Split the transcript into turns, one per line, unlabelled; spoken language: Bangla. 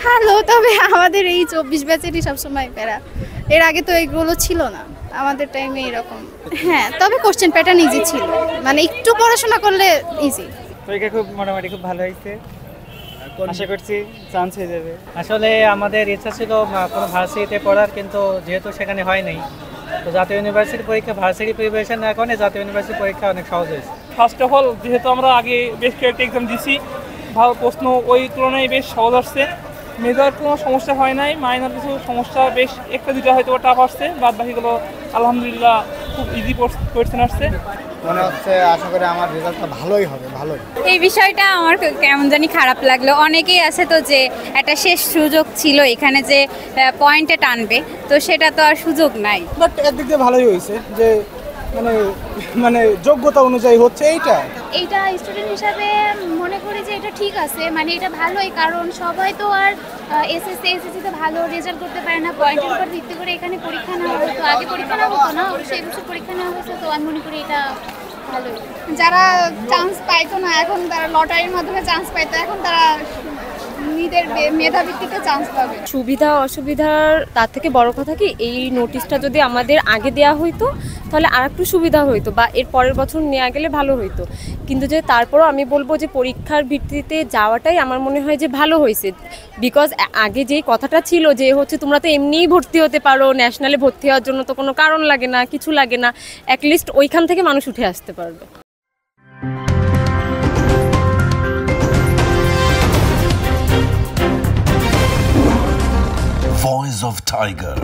ভালো, তবে আমাদের এই 24 ব্যাচেরই সবসময় প্যারা। এর আগে তো এগুলো ছিল না আমাদের টাইমে এরকম। হ্যাঁ, তবে কোশ্চেন প্যাটার্ন ইজি ছিল, মানে একটু পড়াশোনা করলে ইজি।
পরীক্ষা খুব মোটামুটি খুব ভালো হয়েছে, আশা করছি চান্স হয়ে যাবে।
আসলে আমাদের ইচ্ছা ছিল কোনো ভার্সিটিতে পড়ার, কিন্তু যেহেতু সেখানে হয় নাই, তো জাতীয় ইউনিভার্সিটি পরীক্ষা ভার্সিটি প্রিপারেশন না কারণে জাতীয় ইউনিভার্সিটি পরীক্ষা অনেক সহজ হয়েছে।
ফার্স্ট অফ অল যেহেতু আমরা আগে বেশ কয়েকটি এক্সাম দিছি, ভালো প্রশ্ন ওই তুলনায় বেশ সহজ আসছে। মেজর কোনো সমস্যা হয় নাই, মাইনর কিছু সমস্যা বেশ একটা দুটা হয়তো টাফ আসছে, বাদ বাকিগুলো আলহামদুলিল্লাহ খুব ইজি কোয়েশ্চেন আসছে।
মনে হচ্ছে আশা করি আমার রেজাল্টটা ভালোই হবে। ভালোই।
এই বিষয়টা আমার কেমন জানি খারাপ লাগলো। অনেকেই আছে তো যে একটা শেষ সুযোগ ছিল এখানে যে পয়েন্টে টানবে, তো সেটা তো আর সুযোগ নাই।
বাট একদিক দিয়ে ভালোই হয়েছে যে মানে যোগ্যতা অনুযায়ী হচ্ছে
এইটা স্টুডেন্ট হিসাবে মনে করি যে এটা ঠিক আছে, মানে এটা ভালোই, কারণ সবাই তো আর এসএসসিতে ভালো রেজাল্ট করতে পারে না। পয়েন্টের উপর ভিত্তি করে এখানে পরীক্ষা নেওয়া হতো, আগে পরীক্ষা নেওয়া হতো না, অবশ্যই এবছর পরীক্ষা নেওয়া হয়েছে, তো আমি মনে করি এটা ভালোই। যারা চান্স পাইতো না, এখন তারা লটারির মাধ্যমে চান্স পাইতো, এখন তারা নিজেদের মেধাভিত্তিতে চান্স পাবে।
সুবিধা অসুবিধার তার থেকে বড় কথা কি, এই নোটিশটা যদি আমাদের আগে দেওয়া হইতো তাহলে আর একটু সুবিধা হইতো, বা এর পরের বছর নেওয়া গেলে ভালো হইতো। কিন্তু যে তারপরও আমি বলবো যে পরীক্ষার ভিত্তিতে যাওয়াটাই আমার মনে হয় যে ভালো হয়েছে। বিকজ আগে যেই কথাটা ছিল যে হচ্ছে তোমরা তো এমনিই ভর্তি হতে পারো, ন্যাশনালে ভর্তি হওয়ার জন্য তো কোনো কারণ লাগে না, কিছু লাগে না, অ্যাটলিস্ট ওইখান থেকে মানুষ উঠে আসতে পারবে।
Voice of Tiger.